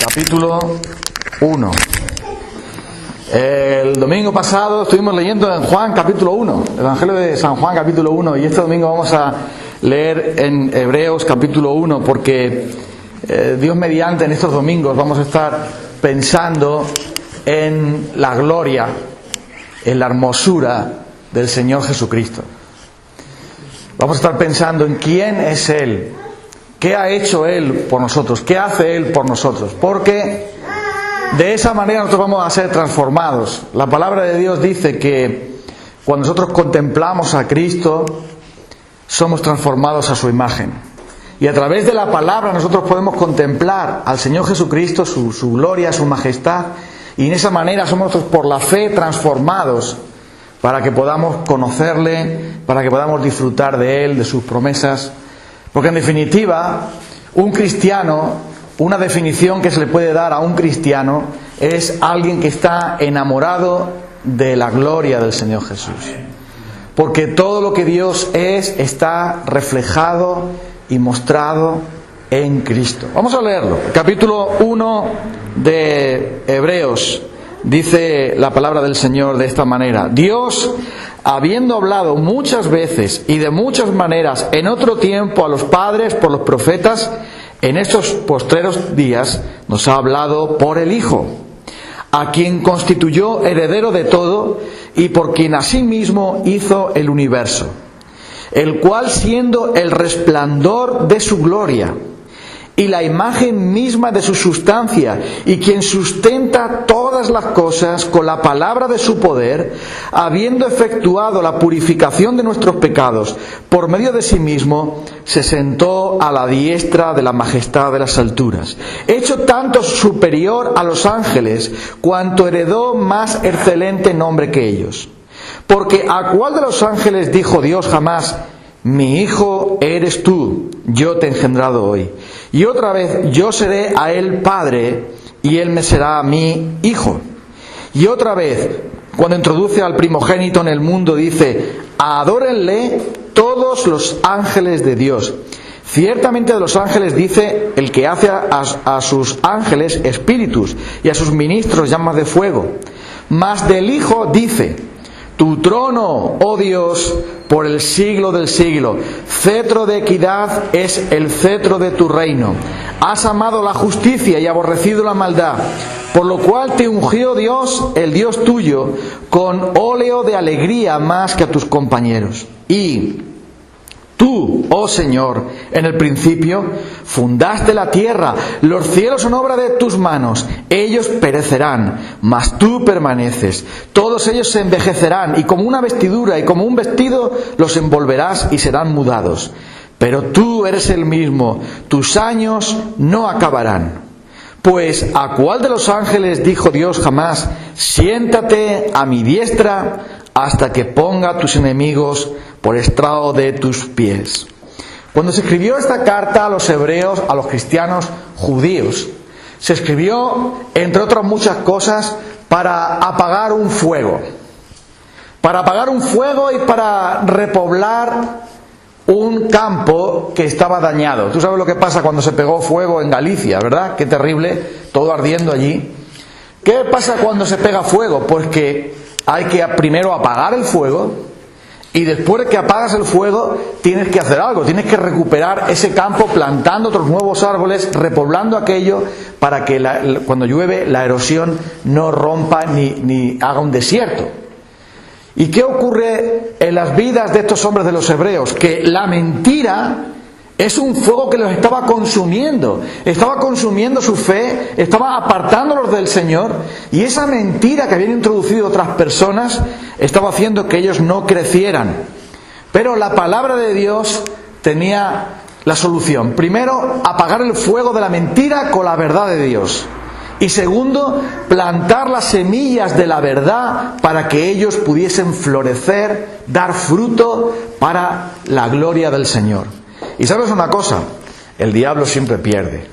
capítulo 1. El domingo pasado estuvimos leyendo en Juan capítulo 1, Evangelio de San Juan capítulo 1, y este domingo vamos a leer en Hebreos capítulo 1, porque Dios mediante en estos domingos vamos a estar pensando en la gloria, en la hermosura del Señor Jesucristo. Vamos a estar pensando en quién es Él, qué ha hecho Él por nosotros, qué hace Él por nosotros, porque de esa manera nosotros vamos a ser transformados. La palabra de Dios dice que cuando nosotros contemplamos a Cristo, somos transformados a su imagen. Y a través de la palabra nosotros podemos contemplar al Señor Jesucristo, su gloria, su majestad, y en esa manera somos nosotros por la fe transformados para que podamos conocerle, para que podamos disfrutar de Él, de sus promesas. Porque en definitiva, un cristiano, una definición que se le puede dar a un cristiano es alguien que está enamorado de la gloria del Señor Jesús. Porque todo lo que Dios es está reflejado y mostrado en Cristo. Vamos a leerlo. Capítulo 1 de Hebreos. Dice la palabra del Señor de esta manera: Dios, habiendo hablado muchas veces y de muchas maneras en otro tiempo a los padres por los profetas, en estos postreros días nos ha hablado por el Hijo, a quien constituyó heredero de todo y por quien asimismo hizo el universo, el cual, siendo el resplandor de su gloria y la imagen misma de su sustancia, y quien sustenta todas las cosas con la palabra de su poder, habiendo efectuado la purificación de nuestros pecados por medio de sí mismo, se sentó a la diestra de la majestad de las alturas, hecho tanto superior a los ángeles, cuanto heredó más excelente nombre que ellos. Porque ¿a cuál de los ángeles dijo Dios jamás: mi hijo eres tú, yo te he engendrado hoy? Y otra vez: yo seré a él padre y él me será a mí hijo. Y otra vez, cuando introduce al primogénito en el mundo, dice: adórenle todos los ángeles de Dios. Ciertamente de los ángeles dice: el que hace a sus ángeles espíritus y a sus ministros llamas de fuego. Mas del Hijo dice: tu trono, oh Dios, por el siglo del siglo. Cetro de equidad es el cetro de tu reino. Has amado la justicia y aborrecido la maldad, por lo cual te ungió Dios, el Dios tuyo, con óleo de alegría más que a tus compañeros. Y tú, oh Señor, en el principio fundaste la tierra, los cielos son obra de tus manos. Ellos perecerán, mas tú permaneces. Todos ellos se envejecerán, y como una vestidura y como un vestido los envolverás y serán mudados. Pero tú eres el mismo, tus años no acabarán. Pues ¿a cuál de los ángeles dijo Dios jamás: siéntate a mi diestra hasta que ponga a tus enemigos por estrado de tus pies? Cuando se escribió esta carta a los hebreos, a los cristianos judíos, se escribió, entre otras muchas cosas, para apagar un fuego. Para apagar un fuego y para repoblar un campo que estaba dañado. Tú sabes lo que pasa cuando se pegó fuego en Galicia, ¿verdad? Qué terrible, todo ardiendo allí. ¿Qué pasa cuando se pega fuego? Pues que hay que primero apagar el fuego, y después de que apagas el fuego tienes que hacer algo, tienes que recuperar ese campo plantando otros nuevos árboles, repoblando aquello para que cuando llueve la erosión no rompa ni haga un desierto. ¿Y qué ocurre en las vidas de estos hombres de los hebreos? Que la mentira es un fuego que los estaba consumiendo su fe, estaba apartándolos del Señor, y esa mentira que habían introducido otras personas estaba haciendo que ellos no crecieran. Pero la palabra de Dios tenía la solución. Primero, apagar el fuego de la mentira con la verdad de Dios. Y segundo, plantar las semillas de la verdad para que ellos pudiesen florecer, dar fruto para la gloria del Señor. Y sabes una cosa, el diablo siempre pierde.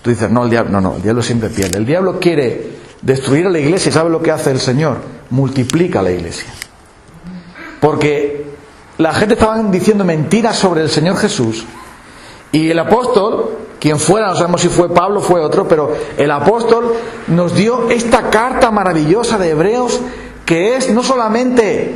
Tú dices, el diablo siempre pierde. El diablo quiere destruir a la iglesia, y ¿sabes lo que hace el Señor? Multiplica la iglesia. Porque la gente estaba diciendo mentiras sobre el Señor Jesús, y el apóstol quien fuera, no sabemos si fue Pablo o fue otro, pero el apóstol nos dio esta carta maravillosa de Hebreos, que es no solamente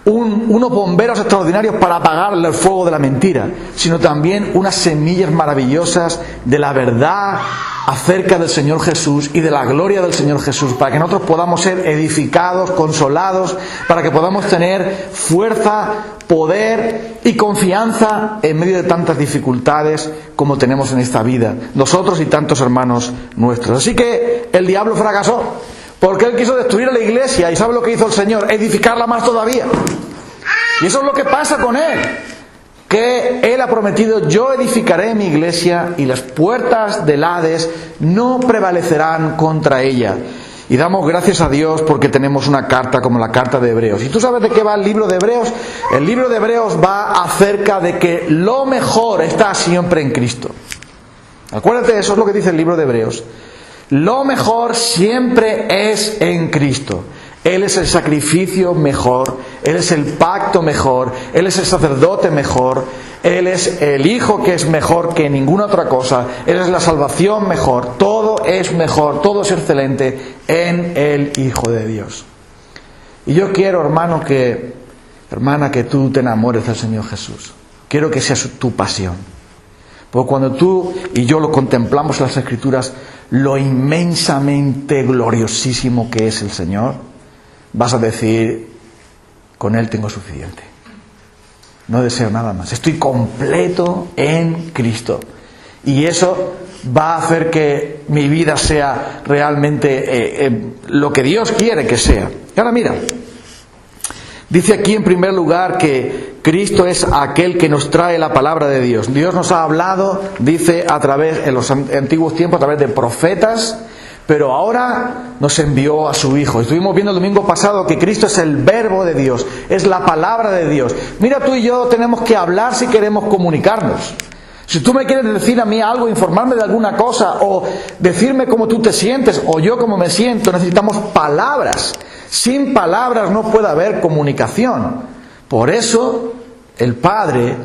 unos bomberos extraordinarios para apagar el fuego de la mentira, sino también unas semillas maravillosas de la verdad acerca del Señor Jesús y de la gloria del Señor Jesús, para que nosotros podamos ser edificados, consolados, para que podamos tener fuerza, poder y confianza en medio de tantas dificultades como tenemos en esta vida, nosotros y tantos hermanos nuestros. Así que el diablo fracasó, porque él quiso destruir a la iglesia, y ¿sabe lo que hizo el Señor? Edificarla más todavía. Y eso es lo que pasa con él, que él ha prometido: yo edificaré mi iglesia y las puertas del Hades no prevalecerán contra ella. Y damos gracias a Dios porque tenemos una carta como la carta de Hebreos. ¿Y tú sabes de qué va el libro de Hebreos? El libro de Hebreos va acerca de que lo mejor está siempre en Cristo. Acuérdate, eso es lo que dice el libro de Hebreos. Lo mejor siempre es en Cristo. Él es el sacrificio mejor, Él es el pacto mejor, Él es el sacerdote mejor, Él es el Hijo que es mejor que ninguna otra cosa, Él es la salvación mejor, todo es mejor, todo es excelente en el Hijo de Dios. Y yo quiero, hermana, que tú te enamores del Señor Jesús. Quiero que sea tu pasión. Porque cuando tú y yo lo contemplamos en las Escrituras, lo inmensamente gloriosísimo que es el Señor, vas a decir: con Él tengo suficiente. No deseo nada más. Estoy completo en Cristo. Y eso va a hacer que mi vida sea realmente lo que Dios quiere que sea. Y ahora mira, dice aquí en primer lugar que Cristo es aquel que nos trae la palabra de Dios. Dios nos ha hablado, dice, a través, en los antiguos tiempos, a través de profetas, pero ahora nos envió a su Hijo. Estuvimos viendo el domingo pasado que Cristo es el verbo de Dios, es la palabra de Dios. Mira, tú y yo tenemos que hablar si queremos comunicarnos. Si tú me quieres decir a mí algo, informarme de alguna cosa, o decirme cómo tú te sientes, o yo cómo me siento, necesitamos palabras. Sin palabras no puede haber comunicación. Por eso el Padre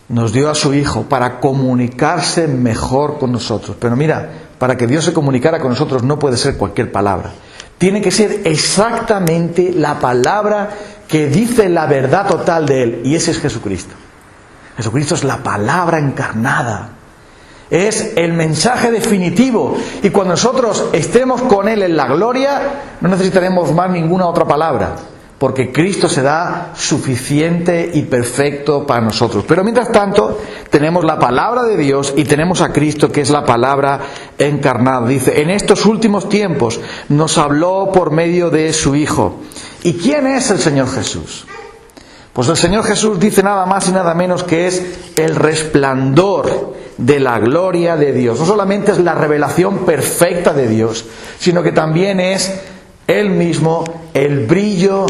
nos dio a su Hijo, para comunicarse mejor con nosotros. Pero mira, para que Dios se comunicara con nosotros no puede ser cualquier palabra. Tiene que ser exactamente la palabra que dice la verdad total de Él. Y ese es Jesucristo. Jesucristo es la palabra encarnada. Es el mensaje definitivo. Y cuando nosotros estemos con Él en la gloria, no necesitaremos más ninguna otra palabra, porque Cristo será suficiente y perfecto para nosotros. Pero mientras tanto, tenemos la palabra de Dios y tenemos a Cristo, que es la palabra encarnada. Dice: en estos últimos tiempos nos habló por medio de su Hijo. ¿Y quién es el Señor Jesús? Pues el Señor Jesús dice nada más y nada menos que es el resplandor de la gloria de Dios. No solamente es la revelación perfecta de Dios, sino que también es Él mismo, el brillo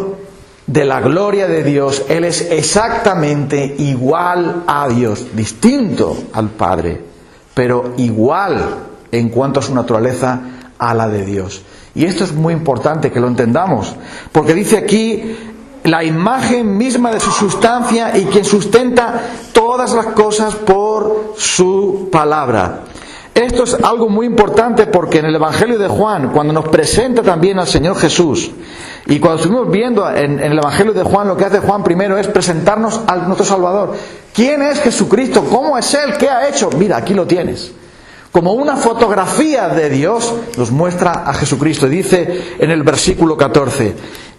de la gloria de Dios. Él es exactamente igual a Dios, distinto al Padre, pero igual en cuanto a su naturaleza a la de Dios. Y esto es muy importante que lo entendamos, porque dice aquí: la imagen misma de su sustancia, y quien sustenta todas las cosas por su palabra. Esto es algo muy importante, porque en el Evangelio de Juan, cuando nos presenta también al Señor Jesús, y cuando estuvimos viendo en el Evangelio de Juan, lo que hace Juan primero es presentarnos a nuestro Salvador. ¿Quién es Jesucristo? ¿Cómo es Él? ¿Qué ha hecho? Mira, aquí lo tienes. Como una fotografía de Dios, nos muestra a Jesucristo. Dice en el versículo 14: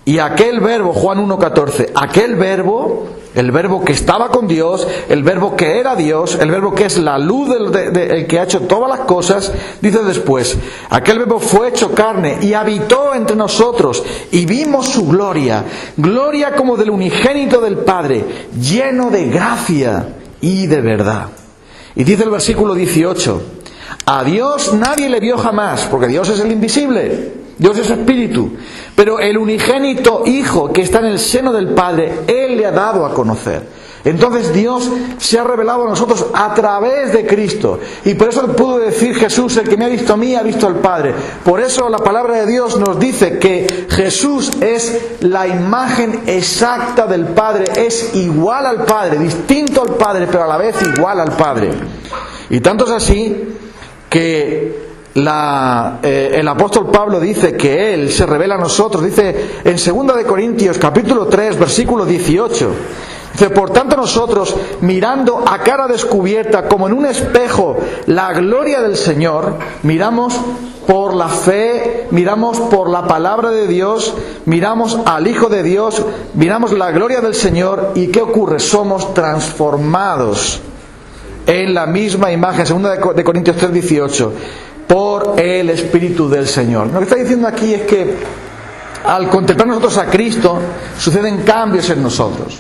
y aquel verbo, Juan 1:14, aquel verbo, el verbo que estaba con Dios, el verbo que era Dios, el verbo que es la luz el que ha hecho todas las cosas, dice después: aquel verbo fue hecho carne y habitó entre nosotros, y vimos su gloria, gloria como del unigénito del Padre, lleno de gracia y de verdad. Y dice el versículo 18: a Dios nadie le vio jamás, porque Dios es el invisible, Dios es espíritu, pero el unigénito Hijo que está en el seno del Padre, Él le ha dado a conocer. Entonces Dios se ha revelado a nosotros a través de Cristo, y por eso pudo decir Jesús: el que me ha visto a mí ha visto al Padre. Por eso la palabra de Dios nos dice que Jesús es la imagen exacta del Padre, es igual al Padre, distinto al Padre, pero a la vez igual al Padre. Y tanto es así que el apóstol Pablo dice que Él se revela a nosotros. Dice en 2 de Corintios capítulo 3 versículo 18, dice: por tanto nosotros, mirando a cara descubierta como en un espejo la gloria del Señor, miramos por la fe, miramos por la palabra de Dios, miramos al Hijo de Dios, miramos la gloria del Señor. ¿Y qué ocurre? Somos transformados en la misma imagen, 2 de Corintios 3, 18, por el Espíritu del Señor. Lo que está diciendo aquí es que al contemplar nosotros a Cristo, suceden cambios en nosotros.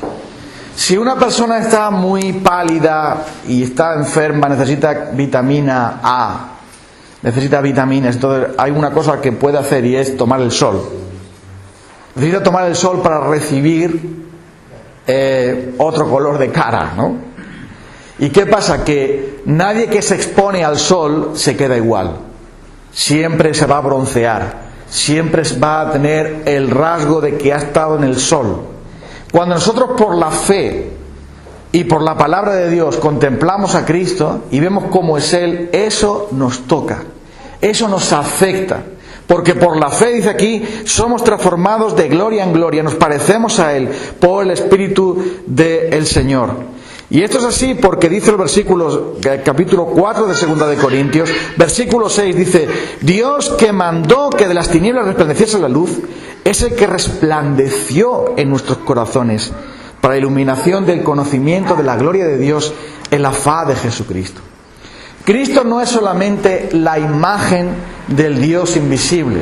Si una persona está muy pálida y está enferma, necesita vitamina A, necesita vitaminas, entonces hay una cosa que puede hacer y es tomar el sol. Necesita tomar el sol para recibir otro color de cara, ¿no? ¿Y qué pasa? Que nadie que se expone al sol se queda igual. Siempre se va a broncear, siempre va a tener el rasgo de que ha estado en el sol. Cuando nosotros por la fe y por la palabra de Dios contemplamos a Cristo y vemos cómo es Él, eso nos toca, eso nos afecta. Porque por la fe, dice aquí, somos transformados de gloria en gloria, nos parecemos a Él por el Espíritu del Señor. Y esto es así porque dice el versículo, capítulo 4 de 2 de Corintios, versículo 6, dice: Dios, que mandó que de las tinieblas resplandeciese la luz, es el que resplandeció en nuestros corazones para iluminación del conocimiento de la gloria de Dios en la faz de Jesucristo. Cristo no es solamente la imagen del Dios invisible,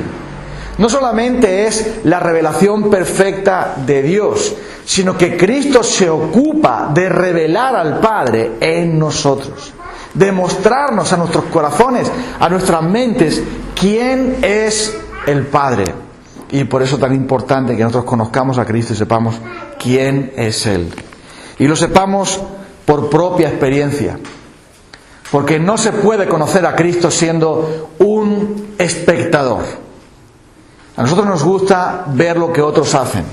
no solamente es la revelación perfecta de Dios, sino que Cristo se ocupa de revelar al Padre en nosotros, de mostrarnos a nuestros corazones, a nuestras mentes, quién es el Padre. Y por eso es tan importante que nosotros conozcamos a Cristo y sepamos quién es Él. Y lo sepamos por propia experiencia. Porque no se puede conocer a Cristo siendo un espectador. A nosotros nos gusta ver lo que otros hacen.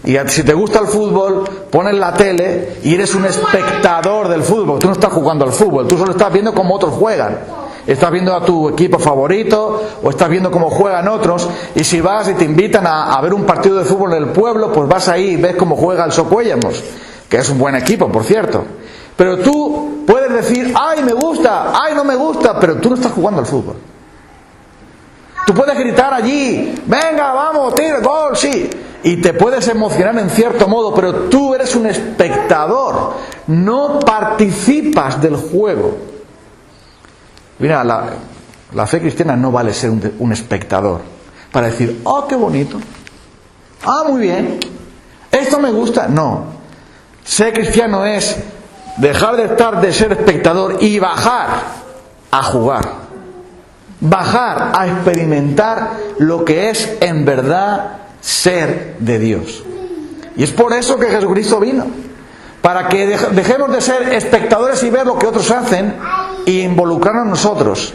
Y si te gusta el fútbol, pones la tele y eres un espectador del fútbol. Tú no estás jugando al fútbol, tú solo estás viendo cómo otros juegan. Estás viendo a tu equipo favorito o estás viendo cómo juegan otros. Y si vas y te invitan a ver un partido de fútbol en el pueblo, pues vas ahí y ves cómo juega el Socuéllamos, que es un buen equipo, por cierto. Pero tú puedes decir: ¡ay, me gusta! ¡Ay, no me gusta! Pero tú no estás jugando al fútbol. Tú puedes gritar allí: ¡venga, vamos, tira, gol, sí! Y te puedes emocionar en cierto modo, pero tú eres un espectador. No participas del juego. Mira, la fe cristiana no vale ser un espectador para decir: ¡oh, qué bonito! ¡Ah, muy bien! ¿Esto me gusta? No. Ser cristiano es dejar de ser espectador y bajar a jugar. Bajar a experimentar lo que es en verdad ser de Dios. Y es por eso que Jesucristo vino. Para que dejemos de ser espectadores y ver lo que otros hacen e involucrarnos nosotros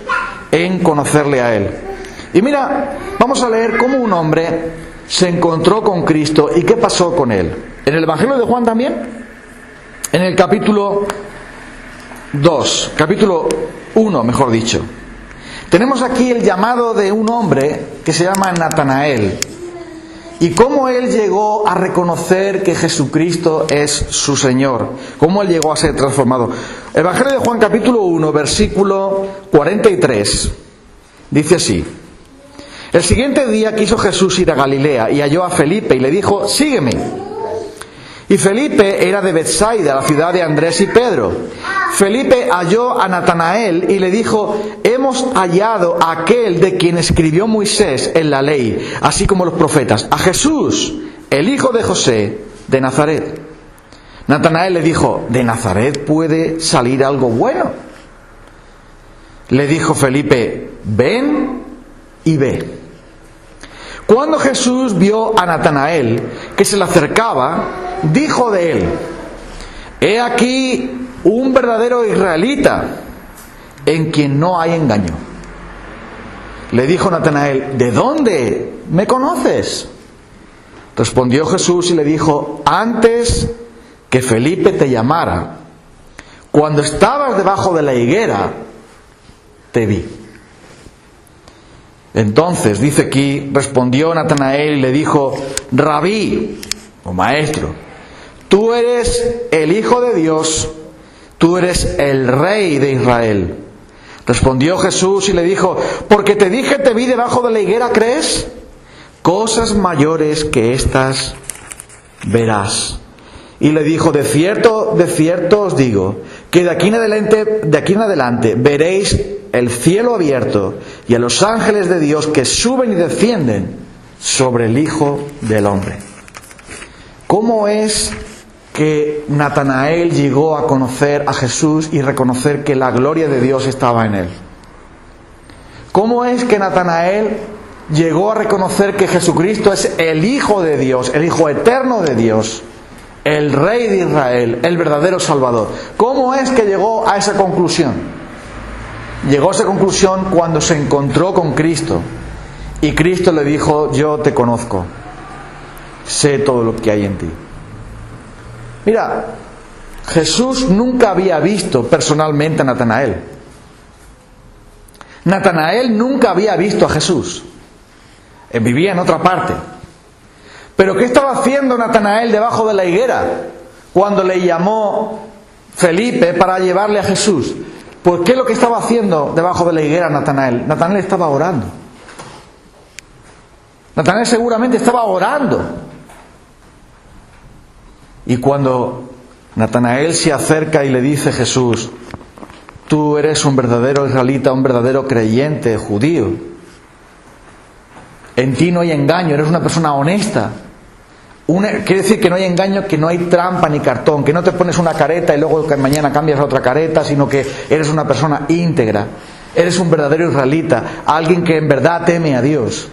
en conocerle a Él. Y mira, vamos a leer cómo un hombre se encontró con Cristo y qué pasó con Él. En el Evangelio de Juan también, en el capítulo 1, mejor dicho. Tenemos aquí el llamado de un hombre que se llama Natanael. Y cómo él llegó a reconocer que Jesucristo es su Señor. Cómo él llegó a ser transformado. Evangelio de Juan capítulo 1, versículo 43. Dice así: el siguiente día quiso Jesús ir a Galilea y halló a Felipe y le dijo: sígueme. Y Felipe era de Betsaida, la ciudad de Andrés y Pedro. Felipe halló a Natanael y le dijo: hemos hallado a aquel de quien escribió Moisés en la ley, así como los profetas, a Jesús, el hijo de José, de Nazaret. Natanael le dijo: ¿de Nazaret puede salir algo bueno? Le dijo Felipe: ven y ve. Cuando Jesús vio a Natanael que se le acercaba, dijo de él: he aquí un verdadero israelita, en quien no hay engaño. Le dijo Natanael: ¿de dónde me conoces? Respondió Jesús y le dijo: antes que Felipe te llamara, cuando estabas debajo de la higuera, te vi. Entonces, dice aquí, respondió Natanael y le dijo, Rabí, o maestro, tú eres el Hijo de Dios, tú eres el Rey de Israel. Respondió Jesús y le dijo, porque te dije te vi debajo de la higuera, ¿crees? Cosas mayores que estas verás. Y le dijo, de cierto os digo, que de aquí en adelante veréis el cielo abierto y a los ángeles de Dios que suben y descienden sobre el Hijo del Hombre. ¿Cómo es que Natanael llegó a conocer a Jesús y reconocer que la gloria de Dios estaba en él? ¿Cómo es que Natanael llegó a reconocer que Jesucristo es el Hijo de Dios, el Hijo eterno de Dios, el Rey de Israel, el verdadero Salvador? ¿Cómo es que llegó a esa conclusión? Llegó a esa conclusión cuando se encontró con Cristo y Cristo le dijo, yo te conozco, sé todo lo que hay en ti. Mira, Jesús nunca había visto personalmente a Natanael. Natanael nunca había visto a Jesús. Él vivía en otra parte. Pero ¿qué estaba haciendo Natanael debajo de la higuera cuando le llamó Felipe para llevarle a Jesús? ¿Por qué lo que estaba haciendo debajo de la higuera Natanael? Natanael estaba orando. Natanael seguramente estaba orando. Y cuando Natanael se acerca y le dice a Jesús, tú eres un verdadero israelita, un verdadero creyente judío. En ti no hay engaño, eres una persona honesta. Quiere decir que no hay engaño, que no hay trampa ni cartón, que no te pones una careta y luego que mañana cambias a otra careta, sino que eres una persona íntegra. Eres un verdadero israelita, alguien que en verdad teme a Dios.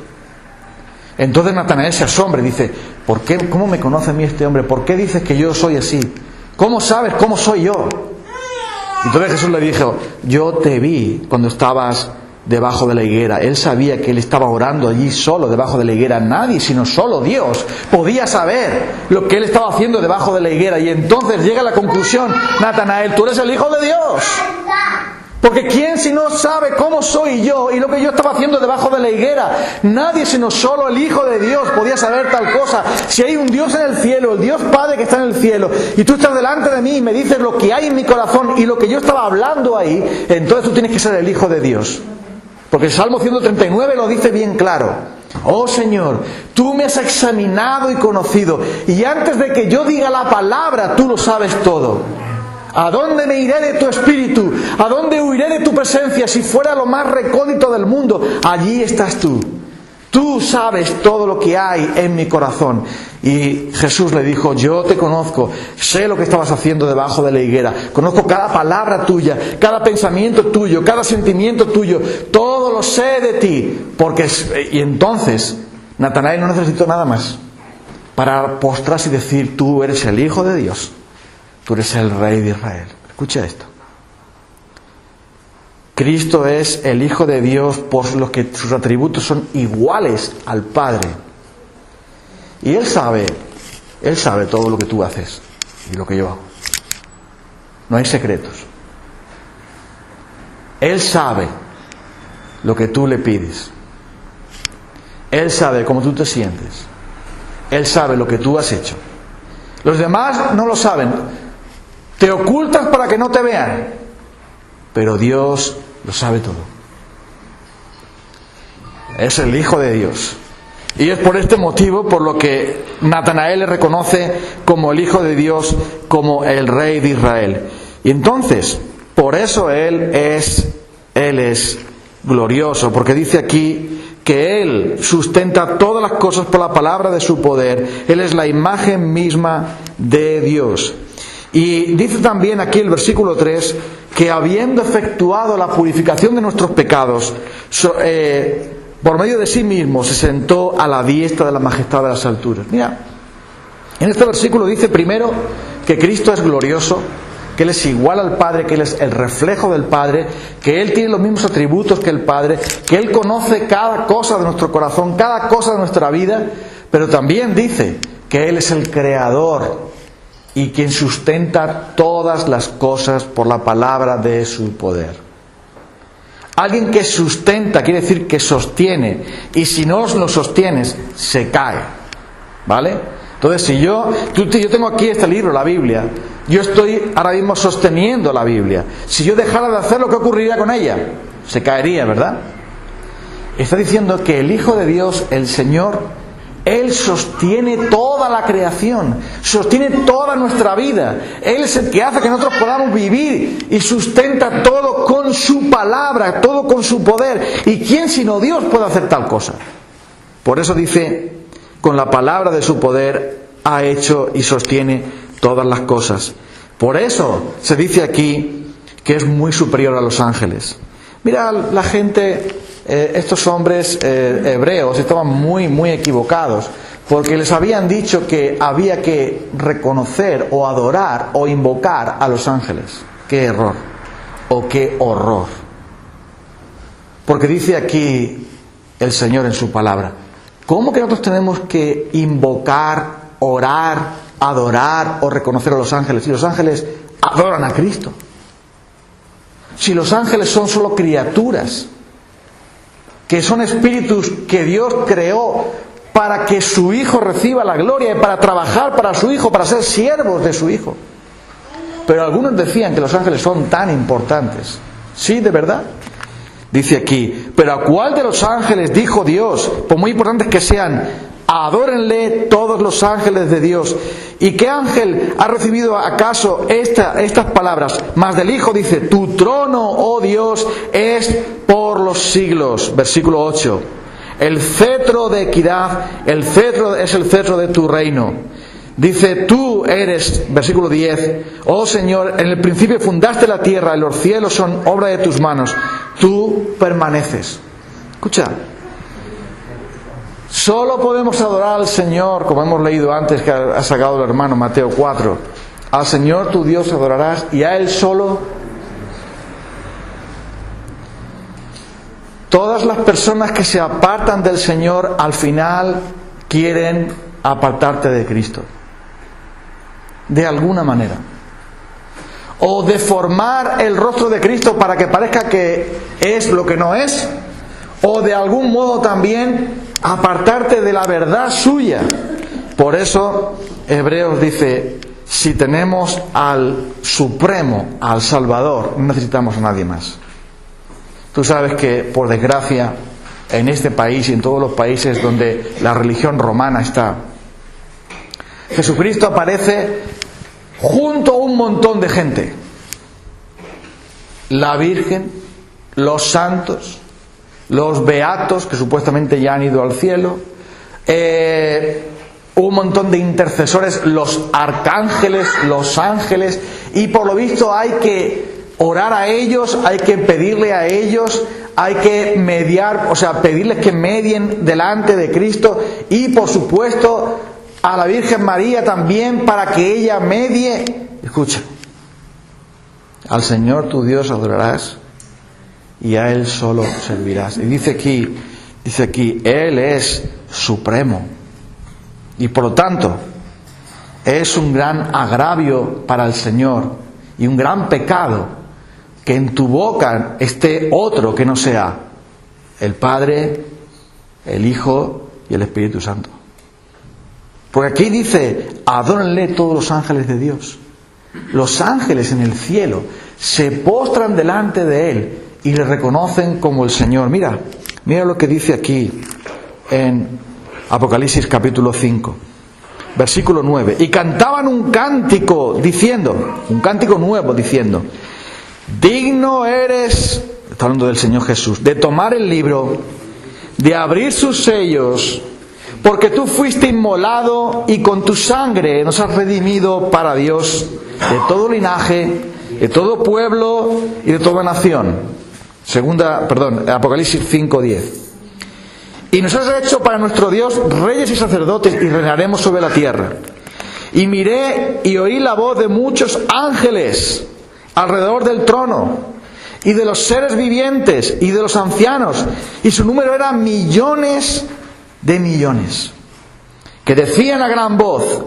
Entonces Natanael se asombra y dice, ¿por qué? ¿Cómo me conoce a mí este hombre? ¿Por qué dices que yo soy así? ¿Cómo sabes cómo soy yo? Entonces Jesús le dijo, yo te vi cuando estabas debajo de la higuera. Él sabía que él estaba orando allí solo debajo de la higuera. Nadie, sino solo Dios, podía saber lo que él estaba haciendo debajo de la higuera. Y entonces llega a la conclusión, Natanael, tú eres el Hijo de Dios. Porque ¿quién si no sabe cómo soy yo y lo que yo estaba haciendo debajo de la higuera? Nadie sino solo el Hijo de Dios podía saber tal cosa. Si hay un Dios en el cielo, el Dios Padre que está en el cielo, y tú estás delante de mí y me dices lo que hay en mi corazón y lo que yo estaba hablando ahí, entonces tú tienes que ser el Hijo de Dios. Porque el Salmo 139 lo dice bien claro. Oh Señor, tú me has examinado y conocido, y antes de que yo diga la palabra, tú lo sabes todo. ¿A dónde me iré de tu espíritu? ¿A dónde huiré de tu presencia? Si fuera lo más recóndito del mundo, allí estás tú. Tú sabes todo lo que hay en mi corazón. Y Jesús le dijo, yo te conozco, sé lo que estabas haciendo debajo de la higuera, conozco cada palabra tuya, cada pensamiento tuyo, cada sentimiento tuyo, todo lo sé de ti. Y entonces Natanael no necesitó nada más para postrarse y decir, tú eres el Hijo de Dios. Tú eres el Rey de Israel. Escucha esto. Cristo es el Hijo de Dios por lo que sus atributos son iguales al Padre. Y Él sabe todo lo que tú haces y lo que yo hago. No hay secretos. Él sabe lo que tú le pides. Él sabe cómo tú te sientes. Él sabe lo que tú has hecho. Los demás no lo saben. Te ocultas para que no te vean, pero Dios lo sabe todo. Es el Hijo de Dios. Y es por este motivo por lo que Natanael le reconoce como el Hijo de Dios, como el Rey de Israel. Y entonces, por eso Él es glorioso, porque dice aquí que Él sustenta todas las cosas por la palabra de su poder. Él es la imagen misma de Dios. Y dice también aquí el versículo 3 que habiendo efectuado la purificación de nuestros pecados, por medio de sí mismo se sentó a la diestra de la majestad de las alturas. Mira, en este versículo dice primero que Cristo es glorioso, que Él es igual al Padre, que Él es el reflejo del Padre, que Él tiene los mismos atributos que el Padre, que Él conoce cada cosa de nuestro corazón, cada cosa de nuestra vida, pero también dice que Él es el Creador y quien sustenta todas las cosas por la palabra de su poder. Alguien que sustenta quiere decir que sostiene. Y si no lo sostienes, se cae. ¿Vale? Entonces, si yo tengo aquí este libro, la Biblia, yo estoy ahora mismo sosteniendo la Biblia. Si yo dejara de hacerlo, ¿qué ocurriría con ella? Se caería, ¿verdad? Está diciendo que el Hijo de Dios, el Señor, Él sostiene toda la creación, sostiene toda nuestra vida. Él es el que hace que nosotros podamos vivir y sustenta todo con su palabra, todo con su poder. ¿Y quién sino Dios puede hacer tal cosa? Por eso dice, con la palabra de su poder ha hecho y sostiene todas las cosas. Por eso se dice aquí que es muy superior a los ángeles. Mira, la gente, estos hombres hebreos estaban muy equivocados, porque les habían dicho que había que reconocer o adorar o invocar a los ángeles. ¡Qué error! O qué horror. Porque dice aquí el Señor en su palabra, ¿cómo que nosotros tenemos que invocar, orar, adorar o reconocer a los ángeles? Si los ángeles adoran a Cristo. Si los ángeles son solo criaturas, que son espíritus que Dios creó para que su Hijo reciba la gloria y para trabajar para su Hijo, para ser siervos de su Hijo. Pero algunos decían que los ángeles son tan importantes. ¿Sí, de verdad? Dice aquí, pero ¿a cuál de los ángeles dijo Dios? Por muy importantes que sean, adórenle todos los ángeles de Dios. ¿Y qué ángel ha recibido acaso estas palabras? Mas del Hijo dice, tu trono, oh Dios, es por los siglos. Versículo 8. El cetro de equidad, el cetro es el cetro de tu reino. Dice, tú eres, versículo 10, oh Señor, en el principio fundaste la tierra y los cielos son obra de tus manos. Tú permaneces. Escucha. Solo podemos adorar al Señor, como hemos leído antes que ha sacado el hermano Mateo 4. Al Señor tu Dios adorarás y a Él solo. Todas las personas que se apartan del Señor al final quieren apartarte de Cristo. De alguna manera. O deformar el rostro de Cristo para que parezca que es lo que no es. O de algún modo también apartarte de la verdad suya. Por eso Hebreos dice, si tenemos al Supremo, al Salvador, no necesitamos a nadie más. Tú sabes que, por desgracia, en este país y en todos los países donde la religión romana está, Jesucristo aparece junto a un montón de gente. La Virgen, los santos, los beatos, que supuestamente ya han ido al cielo, un montón de intercesores, los arcángeles, los ángeles, y por lo visto hay que orar a ellos, hay que pedirle a ellos, hay que mediar, o sea, pedirles que medien delante de Cristo, y por supuesto a la Virgen María también para que ella medie. Escucha, al Señor tu Dios adorarás y a Él solo servirás. Y dice aquí, Él es supremo. Y por lo tanto, es un gran agravio para el Señor y un gran pecado que en tu boca esté otro que no sea el Padre, el Hijo y el Espíritu Santo. Porque aquí dice, adórenle todos los ángeles de Dios. Los ángeles en el cielo se postran delante de Él y le reconocen como el Señor. Mira lo que dice aquí en Apocalipsis capítulo 5, versículo 9. Y cantaban un cántico diciendo, un cántico nuevo diciendo, digno eres, está hablando del Señor Jesús, de tomar el libro, de abrir sus sellos, porque tú fuiste inmolado y con tu sangre nos has redimido para Dios de todo linaje, de todo pueblo y de toda nación. Apocalipsis 5:10. Y nos has hecho para nuestro Dios reyes y sacerdotes y reinaremos sobre la tierra. Y miré y oí la voz de muchos ángeles alrededor del trono y de los seres vivientes y de los ancianos, y su número era millones de millones, que decían a gran voz,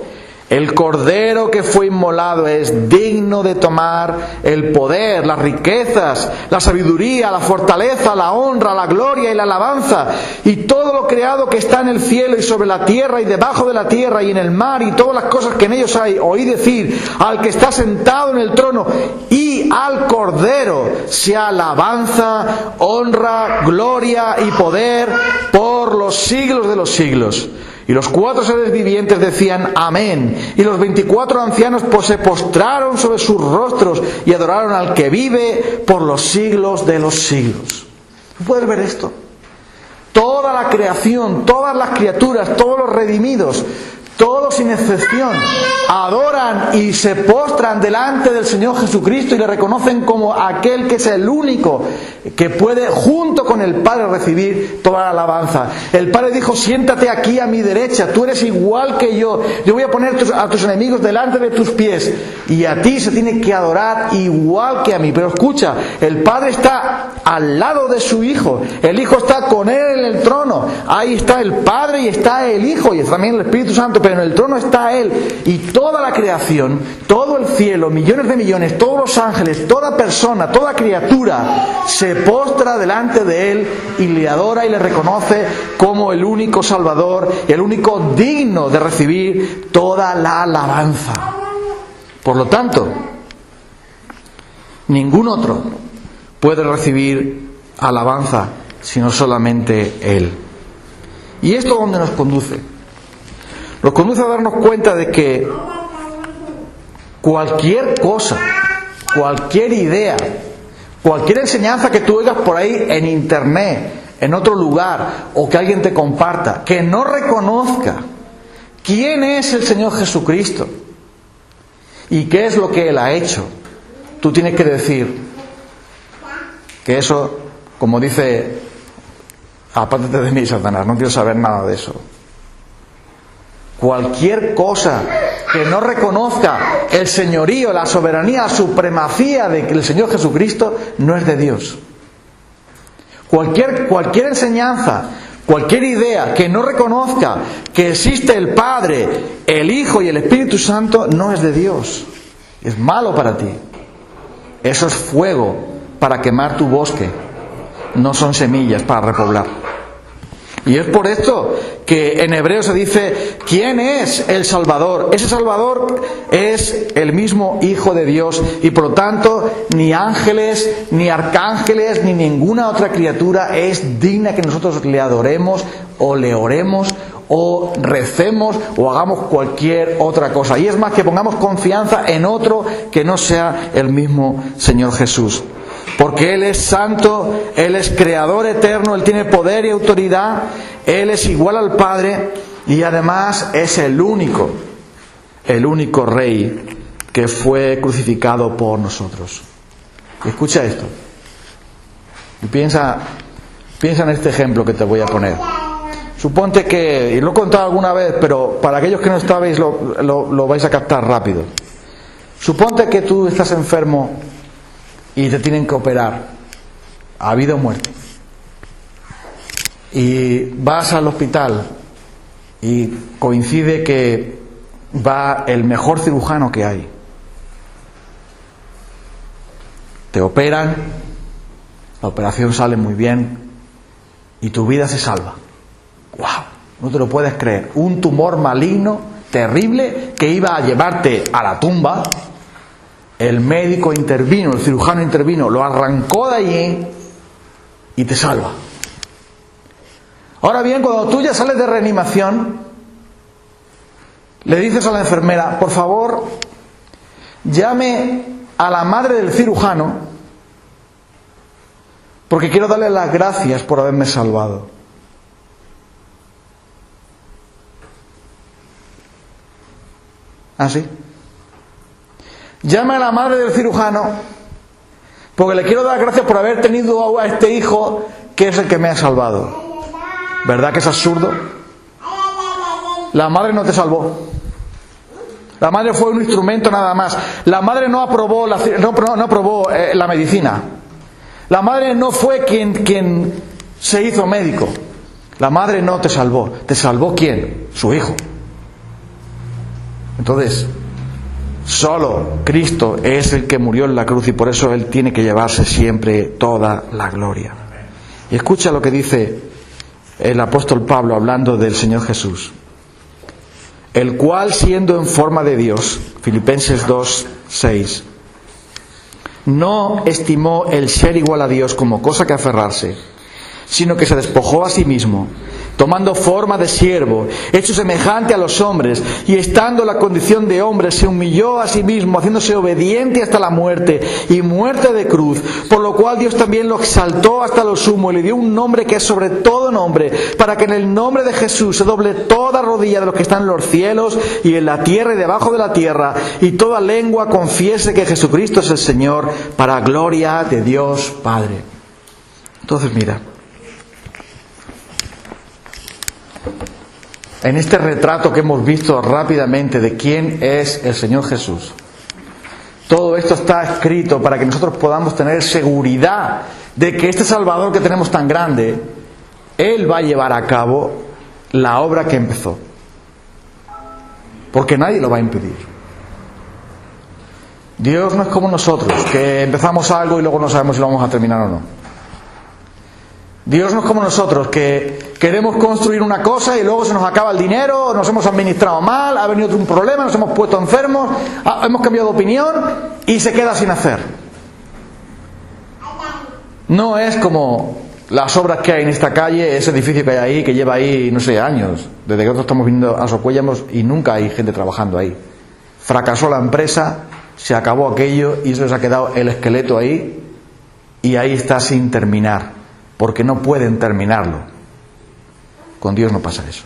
El Cordero que fue inmolado es digno de tomar el poder, las riquezas, la sabiduría, la fortaleza, la honra, la gloria y la alabanza, y todo lo creado que está en el cielo y sobre la tierra y debajo de la tierra y en el mar y todas las cosas que en ellos hay. Oí decir al que está sentado en el trono y al Cordero sea alabanza, honra, gloria y poder por los siglos de los siglos. Y los 4 seres vivientes decían amén. Y los 24 ancianos se postraron sobre sus rostros y adoraron al que vive por los siglos de los siglos. ¿Tú puedes ver esto? Toda la creación, todas las criaturas, todos los redimidos, todos sin excepción, adoran y se postran delante del Señor Jesucristo y le reconocen como aquel que es el único que puede junto con el Padre recibir toda la alabanza. El Padre dijo: siéntate aquí a mi derecha, tú eres igual que yo voy a poner a tus enemigos delante de tus pies, y a ti se tiene que adorar igual que a mí. Pero escucha, el Padre está al lado de su Hijo, el Hijo está con Él en el trono, ahí está el Padre y está el Hijo y también el Espíritu Santo, pero en el trono está Él, y toda la creación, todo el cielo, millones de millones, todos los ángeles, toda persona, toda criatura se postra delante de Él y le adora y le reconoce como el único Salvador, el único digno de recibir toda la alabanza. Por lo tanto, ningún otro puede recibir alabanza sino solamente Él. ¿Y esto dónde nos conduce? Nos conduce a darnos cuenta de que cualquier cosa, cualquier idea, cualquier enseñanza que tú oigas por ahí en internet, en otro lugar, o que alguien te comparta, que no reconozca quién es el Señor Jesucristo y qué es lo que Él ha hecho, tú tienes que decir que eso, como dice: apártate de mí, Satanás, no quiero saber nada de eso. Cualquier cosa que no reconozca el señorío, la soberanía, la supremacía del Señor Jesucristo no es de Dios. Cualquier enseñanza, cualquier idea que no reconozca que existe el Padre, el Hijo y el Espíritu Santo no es de Dios. Es malo para ti. Eso es fuego para quemar tu bosque. No son semillas para repoblar. Y es por esto que en Hebreos se dice: ¿quién es el Salvador? Ese Salvador es el mismo Hijo de Dios, y por lo tanto ni ángeles, ni arcángeles, ni ninguna otra criatura es digna que nosotros le adoremos o le oremos o recemos o hagamos cualquier otra cosa. Y es más, que pongamos confianza en otro que no sea el mismo Señor Jesús. Porque Él es santo, Él es creador eterno, Él tiene poder y autoridad, Él es igual al Padre y además es el único Rey que fue crucificado por nosotros. Y escucha esto. Y piensa en este ejemplo que te voy a poner. Suponte que, y lo he contado alguna vez, pero para aquellos que no estabais lo vais a captar rápido. Suponte que tú estás enfermo y te tienen que operar a vida o muerte, y vas al hospital y coincide que va el mejor cirujano que hay, te operan, la operación sale muy bien y tu vida se salva. ¡Wow! No te lo puedes creer. Un tumor maligno terrible que iba a llevarte a la tumba, el médico intervino, el cirujano intervino, lo arrancó de allí y te salva. Ahora bien, cuando tú ya sales de reanimación, le dices a la enfermera: por favor, llame a la madre del cirujano porque quiero darle las gracias por haberme salvado. ¿Ah, sí? Llama a la madre del cirujano porque le quiero dar gracias por haber tenido a este hijo que es el que me ha salvado. ¿Verdad que es absurdo? La madre no te salvó. La madre fue un instrumento nada más. La madre no aprobó la medicina. La madre no fue quien se hizo médico. La madre no te salvó. ¿Te salvó quién? Su hijo. Entonces, solo Cristo es el que murió en la cruz y por eso Él tiene que llevarse siempre toda la gloria. Y escucha lo que dice el apóstol Pablo hablando del Señor Jesús. El cual, siendo en forma de Dios, Filipenses 2:6, no estimó el ser igual a Dios como cosa que aferrarse, sino que se despojó a sí mismo, tomando forma de siervo, hecho semejante a los hombres, y estando en la condición de hombre, se humilló a sí mismo, haciéndose obediente hasta la muerte, y muerte de cruz, por lo cual Dios también lo exaltó hasta lo sumo, y le dio un nombre que es sobre todo nombre, para que en el nombre de Jesús se doble toda rodilla de los que están en los cielos, y en la tierra y debajo de la tierra, y toda lengua confiese que Jesucristo es el Señor, para gloria de Dios Padre. Entonces mira, en este retrato que hemos visto rápidamente de quién es el Señor Jesús, todo esto está escrito para que nosotros podamos tener seguridad de que este Salvador que tenemos tan grande, Él va a llevar a cabo la obra que empezó, porque nadie lo va a impedir. Dios no es como nosotros, que empezamos algo y luego no sabemos si lo vamos a terminar o no. Dios no es como nosotros, que queremos construir una cosa y luego se nos acaba el dinero, nos hemos administrado mal, ha venido un problema, nos hemos puesto enfermos, hemos cambiado de opinión y se queda sin hacer. No es como las obras que hay en esta calle, ese edificio que hay ahí, que lleva ahí, no sé, años, desde que nosotros estamos viniendo a Socuéllamos y nunca hay gente trabajando ahí. Fracasó la empresa, se acabó aquello y se les ha quedado el esqueleto ahí y ahí está sin terminar. Porque no pueden terminarlo. Con Dios no pasa eso.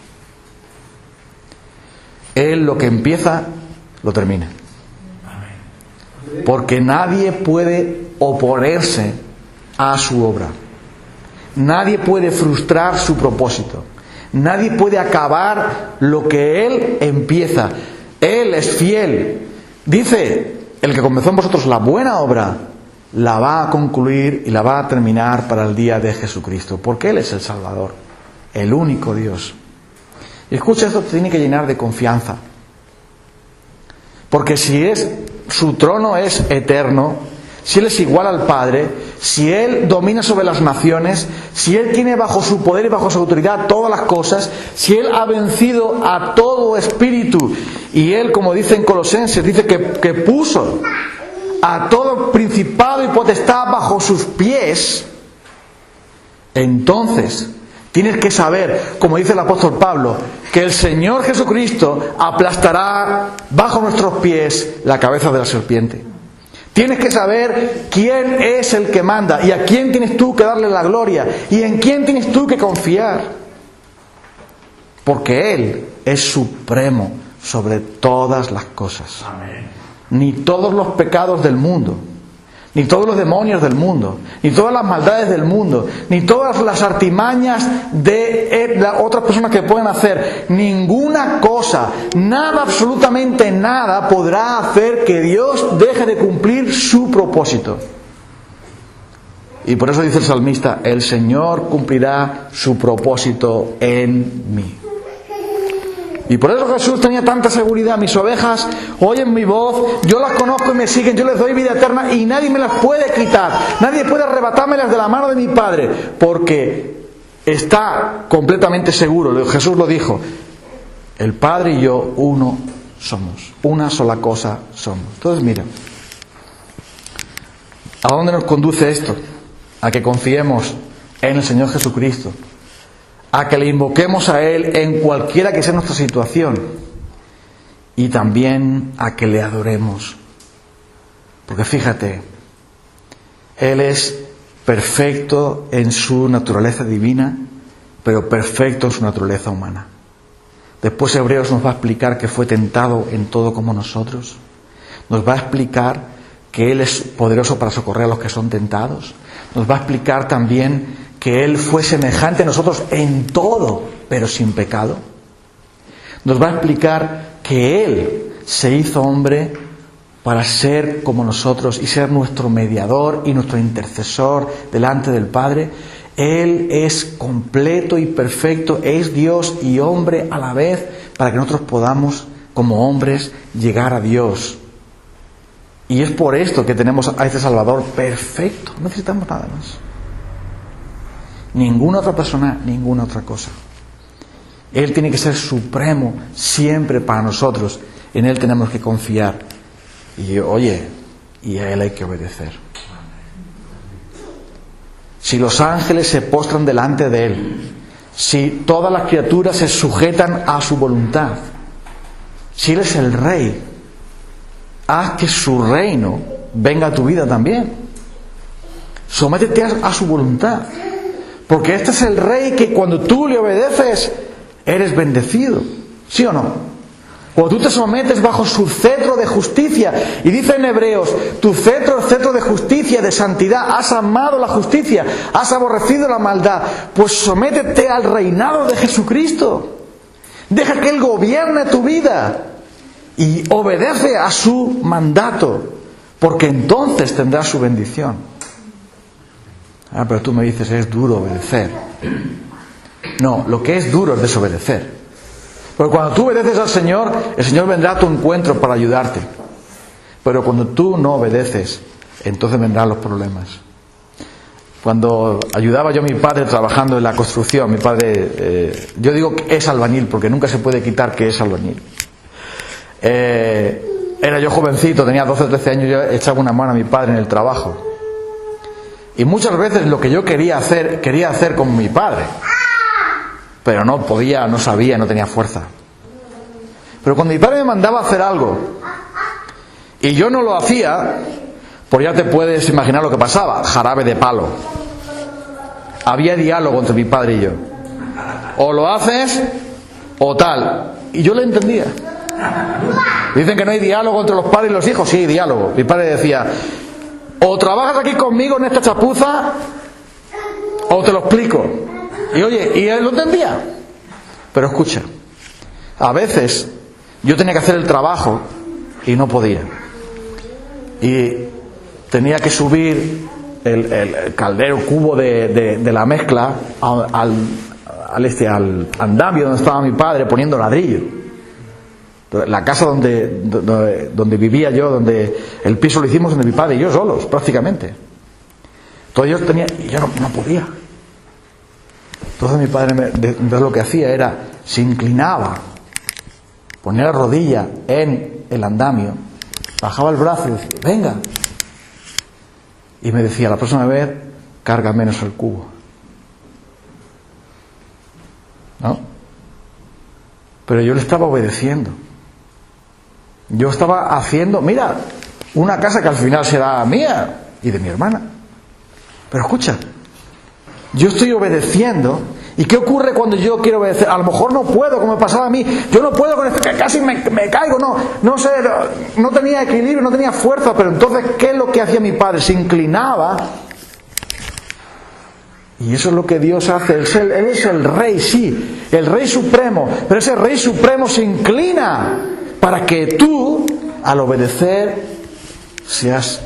Él lo que empieza, lo termina. Porque nadie puede oponerse a su obra. Nadie puede frustrar su propósito. Nadie puede acabar lo que Él empieza. Él es fiel. Dice, el que comenzó en vosotros la buena obra, la va a concluir y la va a terminar para el día de Jesucristo, porque Él es el Salvador, el único Dios. Y escucha, esto te tiene que llenar de confianza, porque si su trono es eterno, si Él es igual al Padre, si Él domina sobre las naciones, si Él tiene bajo su poder y bajo su autoridad todas las cosas, si Él ha vencido a todo espíritu, y Él, como dice en Colosenses, dice que puso a todo principado y potestad bajo sus pies, entonces tienes que saber, como dice el apóstol Pablo, que el Señor Jesucristo aplastará bajo nuestros pies la cabeza de la serpiente. Tienes que saber quién es el que manda y a quién tienes tú que darle la gloria y en quién tienes tú que confiar, porque Él es supremo sobre todas las cosas. Amén. Ni todos los pecados del mundo, ni todos los demonios del mundo, ni todas las maldades del mundo, ni todas las artimañas de otras personas que pueden hacer, ninguna cosa, nada, absolutamente nada podrá hacer que Dios deje de cumplir su propósito. Y por eso dice el salmista, el Señor cumplirá su propósito en mí. Y por eso Jesús tenía tanta seguridad. Mis ovejas oyen mi voz, yo las conozco y me siguen, yo les doy vida eterna y nadie me las puede quitar, nadie puede arrebatármelas de la mano de mi Padre, porque está completamente seguro. Jesús lo dijo, el Padre y yo uno somos, una sola cosa somos. Entonces mira, ¿a dónde nos conduce esto? A que confiemos en el Señor Jesucristo, a que le invoquemos a Él en cualquiera que sea nuestra situación y también a que le adoremos. Porque fíjate, Él es perfecto en su naturaleza divina, pero perfecto en su naturaleza humana. Después Hebreos nos va a explicar que fue tentado en todo como nosotros. Nos va a explicar que Él es poderoso para socorrer a los que son tentados. Nos va a explicar también que Él fue semejante a nosotros en todo, pero sin pecado. Nos va a explicar que Él se hizo hombre para ser como nosotros y ser nuestro mediador y nuestro intercesor delante del Padre. Él es completo y perfecto, es Dios y hombre a la vez, para que nosotros podamos como hombres, llegar a Dios. Y es por esto que tenemos a este Salvador perfecto. No necesitamos nada más. Ninguna otra persona, ninguna otra cosa. Él tiene que ser supremo siempre para nosotros. En Él tenemos que confiar. Y a Él hay que obedecer. Si los ángeles se postran delante de Él, si todas las criaturas se sujetan a su voluntad, si Él es el Rey, haz que su reino venga a tu vida también. Sométete a su voluntad. Porque este es el Rey que cuando tú le obedeces, eres bendecido. ¿Sí o no? Cuando tú te sometes bajo su cetro de justicia. Y dice en Hebreos, tu cetro es cetro de justicia, de santidad. Has amado la justicia, has aborrecido la maldad. Pues sométete al reinado de Jesucristo. Deja que Él gobierne tu vida. Y obedece a su mandato. Porque entonces tendrás su bendición. Pero tú me dices, es duro obedecer. No, lo que es duro es desobedecer. Porque cuando tú obedeces al Señor, el Señor vendrá a tu encuentro para ayudarte. Pero cuando tú no obedeces, entonces vendrán los problemas. Cuando ayudaba yo a mi padre trabajando en la construcción, mi padre, yo digo que es albañil, porque nunca se puede quitar que es albañil. Era yo jovencito, tenía 12 o 13 años, yo echaba una mano a mi padre en el trabajo. Y muchas veces lo que yo quería hacer con mi padre. Pero no podía, no sabía, no tenía fuerza. Pero cuando mi padre me mandaba a hacer algo y yo no lo hacía, pues ya te puedes imaginar lo que pasaba. Jarabe de palo. Había diálogo entre mi padre y yo. O lo haces o tal. Y yo le entendía. Dicen que no hay diálogo entre los padres y los hijos. Sí, hay diálogo. Mi padre decía, o trabajas aquí conmigo en esta chapuza, o te lo explico. Y oye, y él lo entendía. Pero escucha, a veces yo tenía que hacer el trabajo y no podía. Y tenía que subir el caldero, cubo de la mezcla al andamio donde estaba mi padre poniendo ladrillo. La casa donde vivía yo, donde el piso lo hicimos entre mi padre y yo solos, prácticamente. Entonces yo no podía. Entonces mi padre lo que hacía era, se inclinaba, ponía la rodilla en el andamio, bajaba el brazo y decía, venga. Y me decía, la próxima vez, carga menos el cubo. ¿No? Pero yo le estaba obedeciendo. Yo estaba haciendo, mira, una casa que al final será mía y de mi hermana. Pero escucha, yo estoy obedeciendo. ¿Y qué ocurre cuando yo quiero obedecer? A lo mejor no puedo, como me pasaba a mí. Yo no puedo con esto, que casi me caigo. No sé, no tenía equilibrio, no tenía fuerza. Pero entonces, ¿qué es lo que hacía mi padre? Se inclinaba. Y eso es lo que Dios hace. Él es el Rey, sí, el Rey Supremo. Pero ese Rey Supremo se inclina para que tú, al obedecer, seas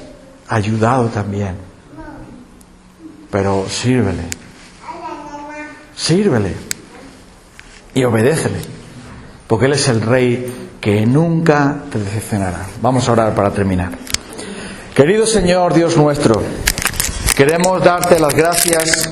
ayudado también. Pero sírvele y obedécele, porque Él es el Rey que nunca te decepcionará. Vamos a orar para terminar. Querido Señor Dios nuestro, queremos darte las gracias